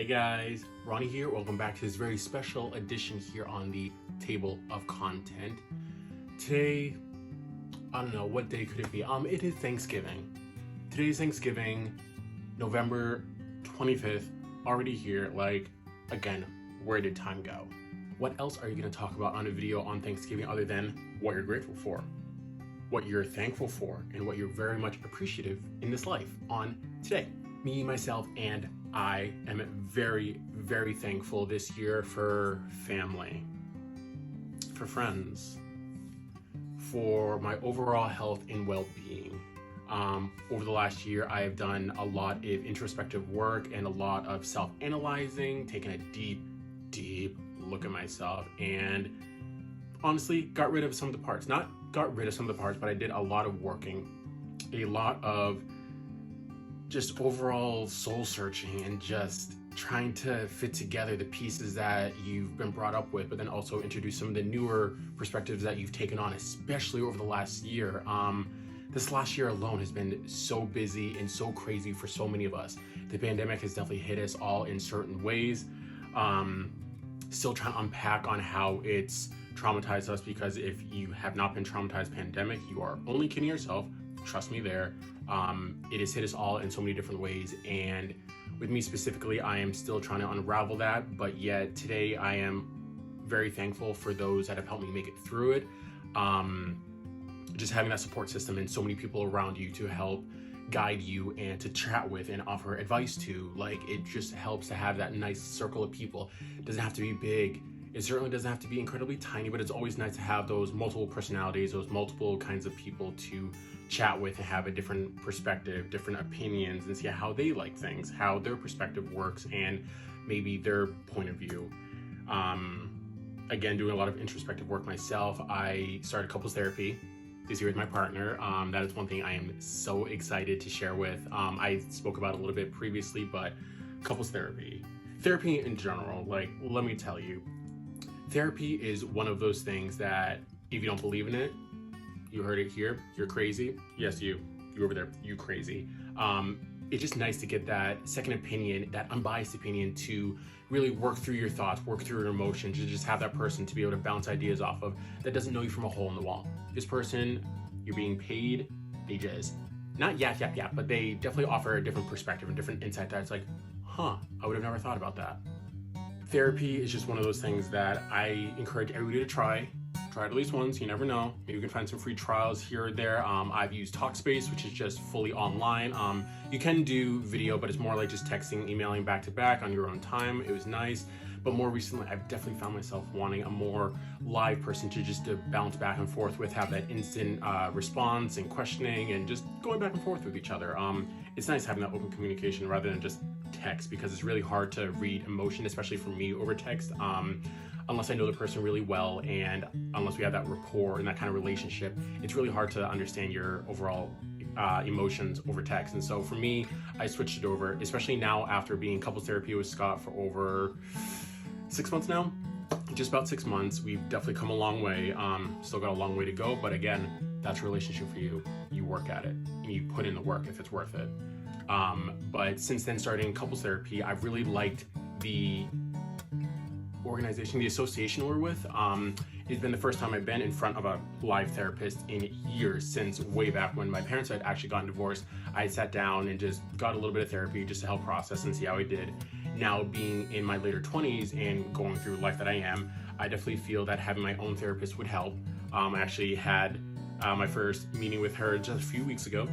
Hey guys, Ronnie here. Welcome back to this very special edition here on the Table of Content. Today, I don't know, what day could it be? It is Thanksgiving. Today's Thanksgiving, November 25th, already here. Like, again, where did time go? What else are you going to talk about on a video on Thanksgiving other than what you're grateful for, what you're thankful for, and what you're very much appreciative in this life on today? Me, myself, and I am very, very thankful this year for family, for friends, for my overall health and well-being. Over the last year, I have done a lot of introspective work and a lot of self-analyzing, taking a deep look at myself, and honestly got rid of some of the parts. Not got rid of some of the parts, but I did a lot of working, a lot of just overall soul searching and just trying to fit together the pieces that you've been brought up with, but then also introduce some of the newer perspectives that you've taken on, especially over the last year. This last year alone has been so busy and so crazy for so many of us. The pandemic has definitely hit us all in certain ways. Still trying to unpack on how it's traumatized us, because if you have not been traumatized pandemic, you are only kidding yourself. Trust me there. It has hit us all in so many different ways, and with me specifically, I am still trying to unravel that, but yet today I am very thankful for those that have helped me make it through it. Just having that support system and so many people around you to help guide you and to chat with and offer advice to, like, it just helps to have that nice circle of people. It doesn't have to be big. It certainly doesn't have to be incredibly tiny, but it's always nice to have those multiple personalities, those multiple kinds of people to chat with and have a different perspective, different opinions, and see how they like things, how their perspective works, and maybe their point of view. Again, doing a lot of introspective work myself. I started couples therapy this year with my partner. That is one thing I am so excited to share with. I spoke about it a little bit previously, but couples therapy in general, like, let me tell you, therapy is one of those things that if you don't believe in it, you heard it here, you're crazy. Yes, you over there, you crazy. It's just nice to get that second opinion, that unbiased opinion, to really work through your thoughts, work through your emotions, to just have that person to be able to bounce ideas off of that doesn't know you from a hole in the wall. This person, you're being paid, they just, not yap, but they definitely offer a different perspective and different insight that's like, huh, I would have never thought about that. Therapy is just one of those things that I encourage everybody to try. Try it at least once, you never know. Maybe you can find some free trials here or there. I've used Talkspace, which is just fully online. You can do video, but it's more like just texting, emailing back to back on your own time. It was nice. But more recently, I've definitely found myself wanting a more live person to bounce back and forth with, have that instant response and questioning and just going back and forth with each other. It's nice having that open communication rather than just text, because it's really hard to read emotion, especially for me, over text. Unless I know the person really well, and unless we have that rapport and that kind of relationship, it's really hard to understand your overall emotions over text. And so for me, I switched it over, especially now after being couples therapy with Scott for over 6 months now, just about 6 months. We've definitely come a long way. Still got a long way to go, but again, that's a relationship for you. You work at it and you put in the work if it's worth it. But since then, starting couples therapy, I've really liked the organization, the association we're with. It's been the first time I've been in front of a live therapist in years, since way back when my parents had actually gotten divorced. I sat down and just got a little bit of therapy just to help process and see how I did. Now, being in my later 20s and going through life that I am, I definitely feel that having my own therapist would help. I actually had my first meeting with her just a few weeks ago.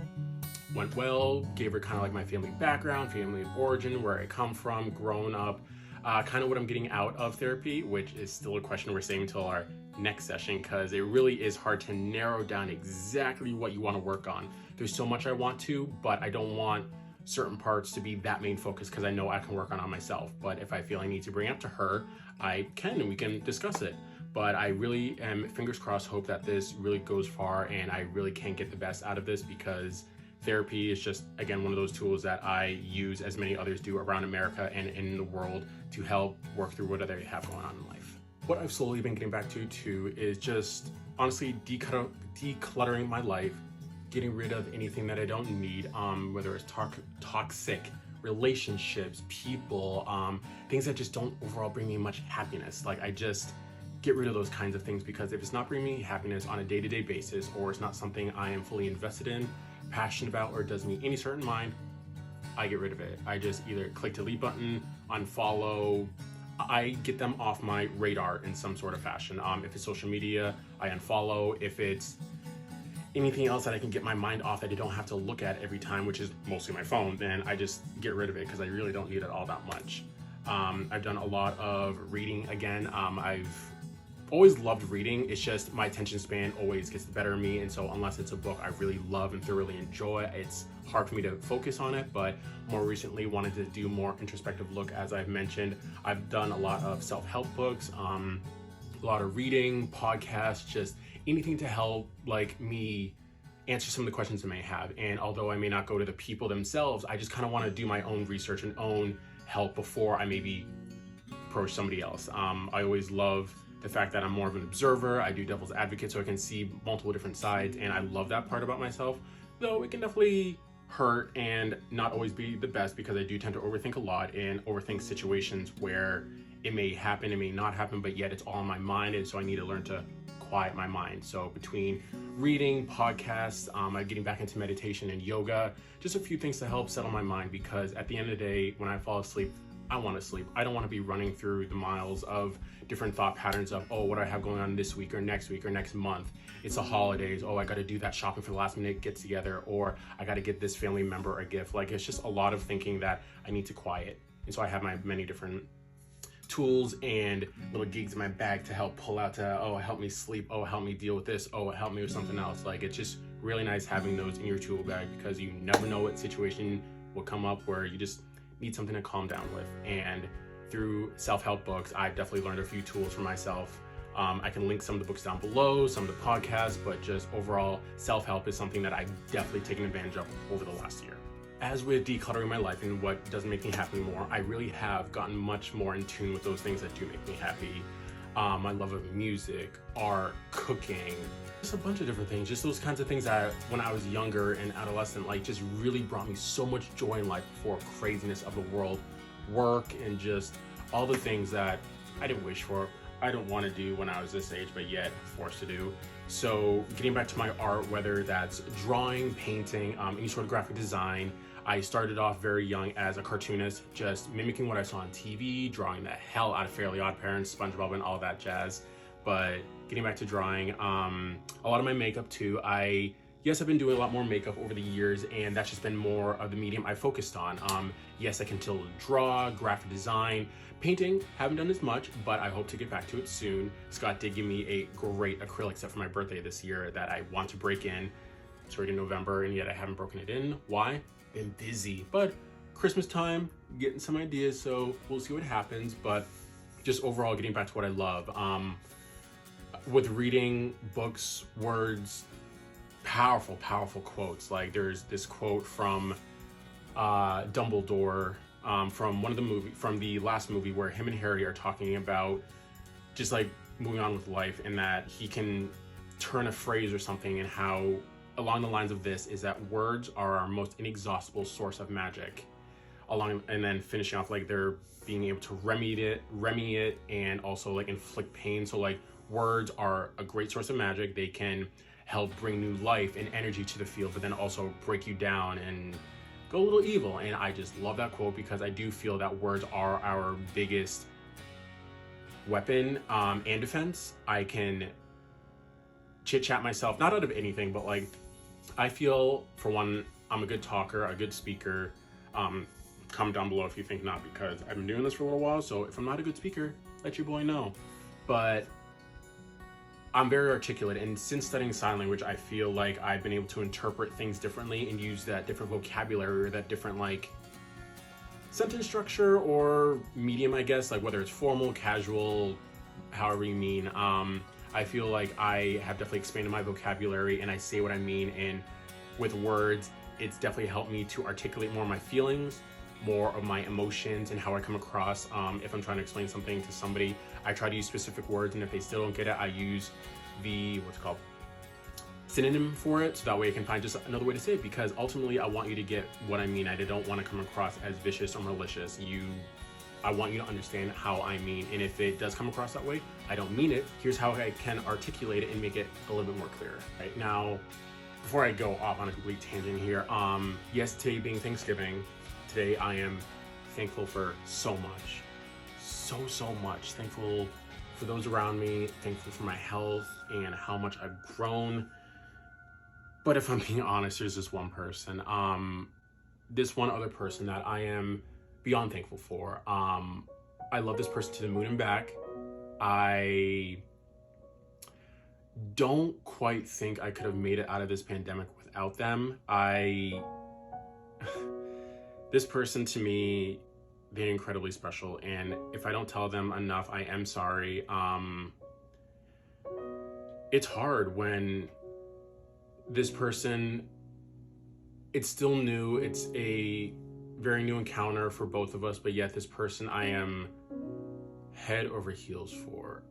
Went well, gave her kind of like my family background, family of origin, where I come from, growing up, kind of what I'm getting out of therapy, which is still a question we're saving until our next session, because it really is hard to narrow down exactly what you want to work on. There's so much I want to, but I don't want certain parts to be that main focus, because I know I can work on myself. But if I feel I need to bring it up to her, I can, and we can discuss it. But I really am, fingers crossed, hope that this really goes far and I really can get the best out of this, because therapy is just, again, one of those tools that I use, as many others do around America and in the world, to help work through whatever they have going on in life. What I've slowly been getting back to too is just honestly decluttering my life, getting rid of anything that I don't need, whether it's toxic relationships, people, things that just don't overall bring me much happiness. Like I just get rid of those kinds of things, because if it's not bringing me happiness on a day-to-day basis, or it's not something I am fully invested in, passionate about, or does me any certain mind, I get rid of it. I just either click delete button, unfollow. I get them off my radar in some sort of fashion. If it's social media, I unfollow. If it's anything else that I can get my mind off that I don't have to look at every time, which is mostly my phone, then I just get rid of it, because I really don't need it all that much. I've done a lot of reading again. I've always loved reading. It's just my attention span always gets the better of me, and so unless it's a book I really love and thoroughly enjoy, it's hard for me to focus on it. But more recently wanted to do more introspective look. As I've mentioned, I've done a lot of self-help books, a lot of reading, podcasts, just anything to help like me answer some of the questions I may have. And although I may not go to the people themselves, I just kind of want to do my own research and own help before I maybe approach somebody else. I always love the fact that I'm more of an observer. I do devil's advocate, so I can see multiple different sides, and I love that part about myself, though it can definitely hurt and not always be the best, because I do tend to overthink a lot and overthink situations where it may happen, it may not happen, but yet it's all in my mind, and so I need to learn to quiet my mind. So between reading, podcasts, getting back into meditation and yoga, just a few things to help settle my mind, because at the end of the day, when I fall asleep, I want to sleep. I don't want to be running through the miles of different thought patterns of, oh, what do I have going on this week or next month? It's the holidays. Oh, I got to do that shopping for the last minute get together, or I got to get this family member a gift. Like, it's just a lot of thinking that I need to quiet. And so I have my many different tools and little gigs in my bag to help pull out to, oh, help me sleep. Oh, help me deal with this. Oh, help me with something else. Like, it's just really nice having those in your tool bag, because you never know what situation will come up where you just need something to calm down with. And through self-help books, I've definitely learned a few tools for myself. I can link some of the books down below, some of the podcasts, but just overall, self-help is something that I've definitely taken advantage of over the last year. As with decluttering my life and what doesn't make me happy anymore, I really have gotten much more in tune with those things that do make me happy. My love of music, art, cooking, just a bunch of different things. Just those kinds of things that when I was younger and adolescent, like, just really brought me so much joy in life before craziness of the world, work, and just all the things that I didn't wish for, I don't want to do when I was this age, but yet forced to do. So getting back to my art, whether that's drawing, painting, any sort of graphic design. I started off very young as a cartoonist, just mimicking what I saw on TV, drawing the hell out of Fairly Odd Parents, SpongeBob, and all that jazz. But getting back to drawing, a lot of my makeup too. Yes, I've been doing a lot more makeup over the years, and that's just been more of the medium I focused on. Yes, I can still draw, graphic design, painting, haven't done as much, but I hope to get back to it soon. Scott did give me a great acrylic set for my birthday this year that I want to break in. It's already November, and yet I haven't broken it in. Why? Been busy, but Christmas time, getting some ideas, so we'll see what happens. But just overall, getting back to what I love. With reading books, words, powerful quotes. Like, there's this quote from Dumbledore from the last movie, where him and Harry are talking about just like moving on with life, and that he can turn a phrase or something, and how along the lines of this is that words are our most inexhaustible source of magic. And then finishing off, like, they're being able to remedy it and also like inflict pain. So like, words are a great source of magic. They can help bring new life and energy to the field, but then also break you down and go a little evil. And I just love that quote, because I do feel that words are our biggest weapon and defense. I can chit chat myself, not out of anything, but like, I feel, for one, I'm a good talker, a good speaker. Comment down below if you think not, because I've been doing this for a little while, so if I'm not a good speaker, let your boy know. But I'm very articulate, and since studying sign language, I feel like I've been able to interpret things differently and use that different vocabulary, or that different like sentence structure or medium, I guess, like whether it's formal, casual, however you mean. I feel like I have definitely expanded my vocabulary, and I say what I mean, and with words, it's definitely helped me to articulate more of my feelings, more of my emotions, and how I come across. If I'm trying to explain something to somebody, I try to use specific words, and if they still don't get it, I use the synonym for it, so that way I can find just another way to say it, because ultimately I want you to get what I mean. I don't want to come across as vicious or malicious. I want you to understand how I mean, and if it does come across that way, I don't mean it. Here's how I can articulate it and make it a little bit more clear. Right now, before I go off on a complete tangent here, yes, today being Thanksgiving, today I am thankful for so much, so much. Thankful for those around me, thankful for my health and how much I've grown. But if I'm being honest, there's this one person, this one other person that I am beyond thankful for. I love this person to the moon and back. I don't quite think I could have made it out of this pandemic without them. This person to me, they're incredibly special, and if I don't tell them enough, I am sorry. It's hard when this person, it's still new, it's a very new encounter for both of us, but yet this person I am head over heels for.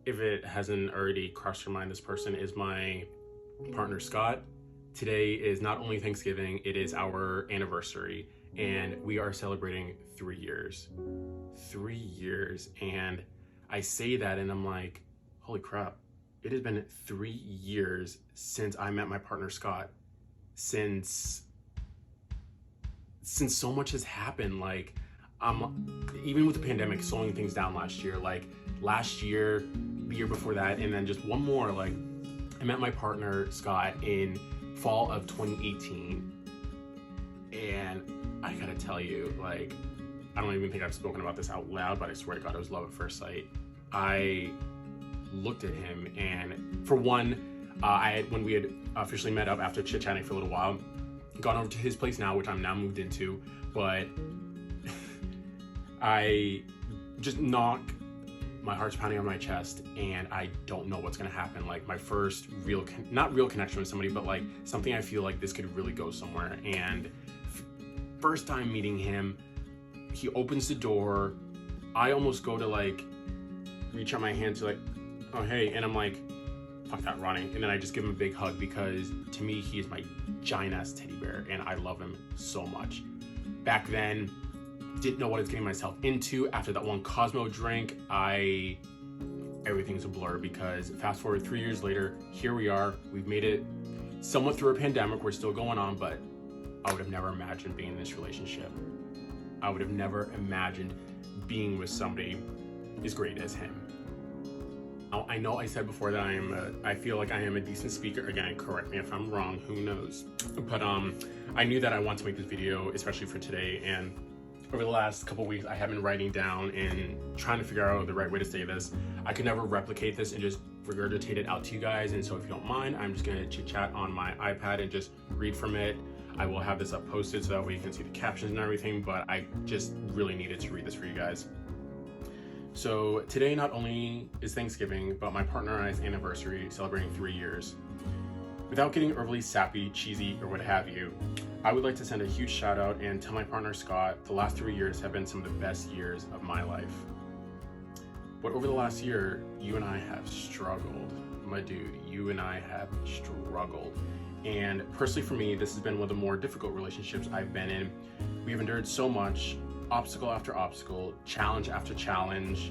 If it hasn't already crossed your mind, this person is my partner, Scott. Today is not only Thanksgiving, it is our anniversary, and we are celebrating 3 years. 3 years, and I say that and I'm like, holy crap, it has been 3 years since I met my partner, Scott. Since so much has happened, like, even with the pandemic slowing things down last year, like last year, the year before that, and then just one more, like I met my partner, Scott, in fall of 2018. And I gotta tell you, like, I don't even think I've spoken about this out loud, but I swear to God, it was love at first sight. I looked at him, and for one, when we had officially met up after chit-chatting for a little while, gone over to his place now, which I'm now moved into, but I just knock, my heart's pounding on my chest, and I don't know what's gonna happen. Like my first not real connection with somebody, but like something I feel like this could really go somewhere. And first time meeting him, he opens the door. I almost go to like reach out my hand to like, oh hey, and I'm like, fuck that, running. And then I just give him a big hug, because to me, he is my giant ass teddy bear and I love him so much. Back then, didn't know what I was getting myself into. After that one Cosmo drink, everything's a blur, because fast forward 3 years later, here we are. We've made it somewhat through a pandemic. We're still going on, but I would have never imagined being in this relationship. I would have never imagined being with somebody as great as him. I know I said before that I feel like I am a decent speaker. Again, correct me if I'm wrong, who knows? But I knew that I wanted to make this video, especially for today, and over the last couple weeks, I have been writing down and trying to figure out the right way to say this. I could never replicate this and just regurgitate it out to you guys, and so if you don't mind, I'm just gonna chit chat on my iPad and just read from it. I will have this up posted so that way you can see the captions and everything, but I just really needed to read this for you guys. So today not only is Thanksgiving, but my partner and I's anniversary, celebrating 3 years. Without getting overly sappy, cheesy, or what have you, I would like to send a huge shout out and tell my partner Scott, the last 3 years have been some of the best years of my life. But over the last year, you and I have struggled. My dude, you and I have struggled. And personally for me, this has been one of the more difficult relationships I've been in. We have endured so much, obstacle after obstacle, challenge after challenge,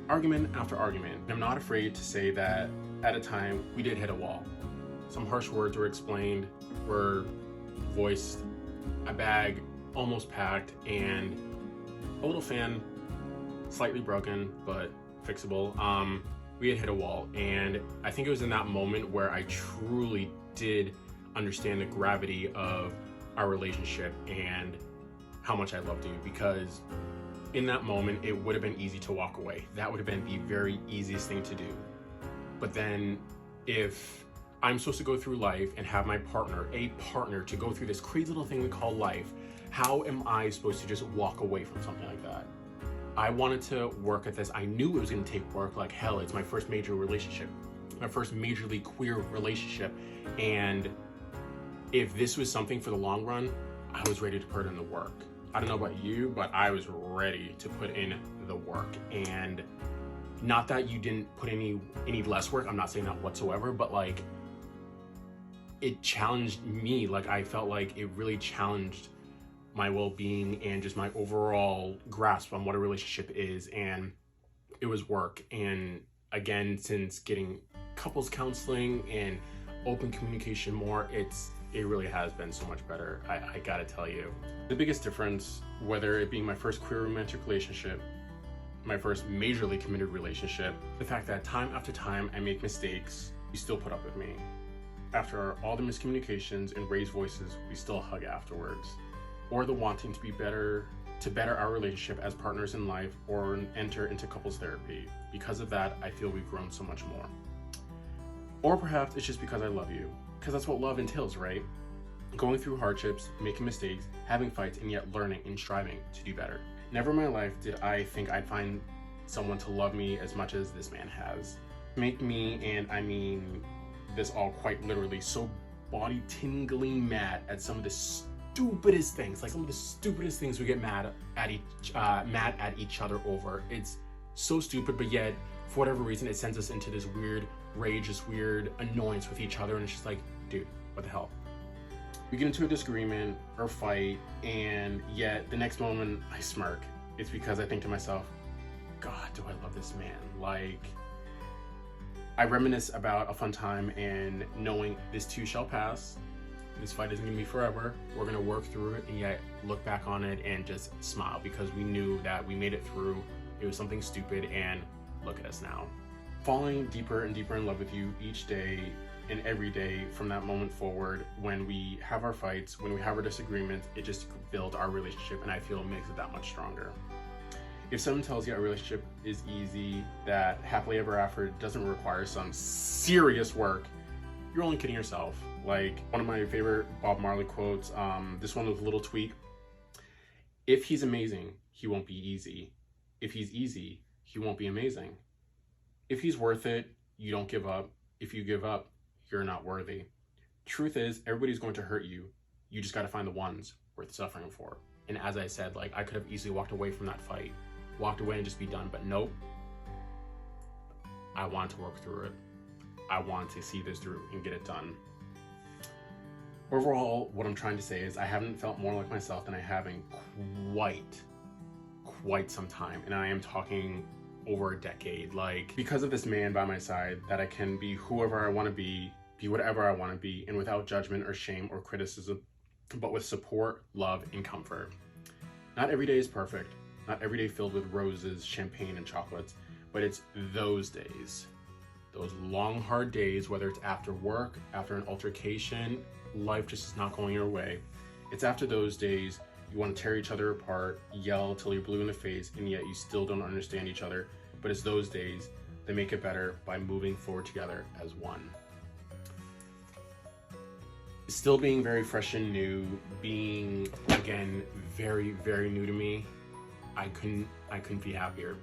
argument after argument. And I'm not afraid to say that at a time we did hit a wall. Some harsh words were explained, were voiced, a bag almost packed, and a little fan, slightly broken, but fixable. We had hit a wall, and I think it was in that moment where I truly did understand the gravity of our relationship and how much I loved you, because in that moment, it would have been easy to walk away. That would have been the very easiest thing to do. But then if I'm supposed to go through life and have my partner, a partner, to go through this crazy little thing we call life, how am I supposed to just walk away from something like that? I wanted to work at this. I knew it was gonna take work like hell. It's my first major relationship, my first majorly queer relationship. And if this was something for the long run, I was ready to put in the work. I don't know about you, but I was ready to put in the work. And not that you didn't put any less work, I'm not saying that whatsoever, but like, it challenged me. Like, I felt like it really challenged my well-being and just my overall grasp on what a relationship is. And it was work. And again, since getting couples counseling and open communication more, it really has been so much better. I gotta tell you, the biggest difference, whether it being my first queer romantic relationship, my first majorly committed relationship, the fact that time after time I make mistakes, you still put up with me. After all the miscommunications and raised voices, we still hug afterwards. Or the wanting to be better, to better our relationship as partners in life, or enter into couples therapy. Because of that, I feel we've grown so much more. Or perhaps it's just because I love you, because that's what love entails, right? Going through hardships, making mistakes, having fights, and yet learning and striving to do better. Never in my life did I think I'd find someone to love me as much as this man has. Make me, and I mean this all quite literally, so body tingling mad at some of the stupidest things, like some of the stupidest things we get mad at each other over. It's so stupid, but yet for whatever reason it sends us into this weird rage, this weird annoyance with each other, and it's just like, dude, what the hell? We get into a disagreement or fight, and yet the next moment I smirk. It's because I think to myself, God, do I love this man? Like, I reminisce about a fun time and knowing this too shall pass. This fight isn't gonna be forever. We're gonna work through it, and yet look back on it and just smile because we knew that we made it through. It was something stupid, and look at us now. Falling deeper and deeper in love with you each day and every day from that moment forward. When we have our fights, when we have our disagreements, it just builds our relationship, and I feel it makes it that much stronger. If someone tells you a relationship is easy, that happily ever after doesn't require some serious work, you're only kidding yourself. Like one of my favorite Bob Marley quotes, this one with a little tweak: if he's amazing, he won't be easy. If he's easy, he won't be amazing. If he's worth it, you don't give up. If you give up, you're not worthy. Truth is, everybody's going to hurt you. You just got to find the ones worth suffering for. And as I said, like, I could have easily walked away from that fight, walked away and just be done, but nope. I want to work through it. I want to see this through and get it done. Overall, what I'm trying to say is I haven't felt more like myself than I have in quite some time. And I am talking over a decade. Like, because of this man by my side, that I can be whoever I want to be whatever I want to be, and without judgment or shame or criticism, but with support, love, and comfort. Not every day is perfect. Not every day filled with roses, champagne, and chocolates, but it's those days. Those long, hard days, whether it's after work, after an altercation, life just is not going your way. It's after those days you want to tear each other apart, yell till you're blue in the face, and yet you still don't understand each other. But it's those days that make it better by moving forward together as one. Still being very fresh and new, being, again, very, very new to me, I couldn't be happier.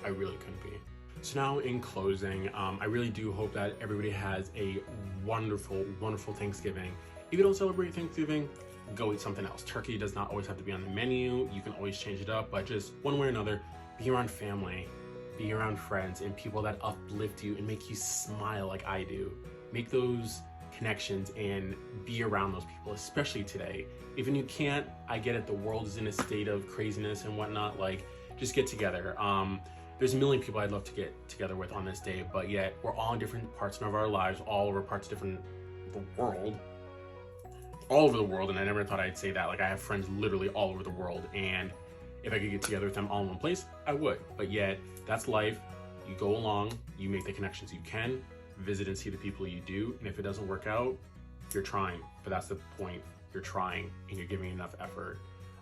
I really couldn't be. So now in closing, I really do hope that everybody has a wonderful, wonderful Thanksgiving. If you don't celebrate Thanksgiving, go eat something else. Turkey does not always have to be on the menu. You can always change it up, but just one way or another, be around family, be around friends, and people that uplift you and make you smile like I do. Make those connections and be around those people, especially today. Even you can't, I get it, the world is in a state of craziness and whatnot, like, just get together. There's a million people I'd love to get together with on this day, but yet we're all in different parts of our lives, all over parts of the world, all over the world, and I never thought I'd say that. Like, I have friends literally all over the world, and if I could get together with them all in one place, I would. But yet, that's life. You go along, you make the connections you can, visit and see the people you do, and if it doesn't work out, you're trying. But that's the point. You're trying, and you're giving enough effort.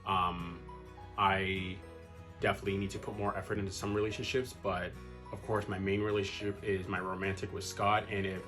I definitely need to put more effort into some relationships, but of course, my main relationship is my romantic with Scott, and if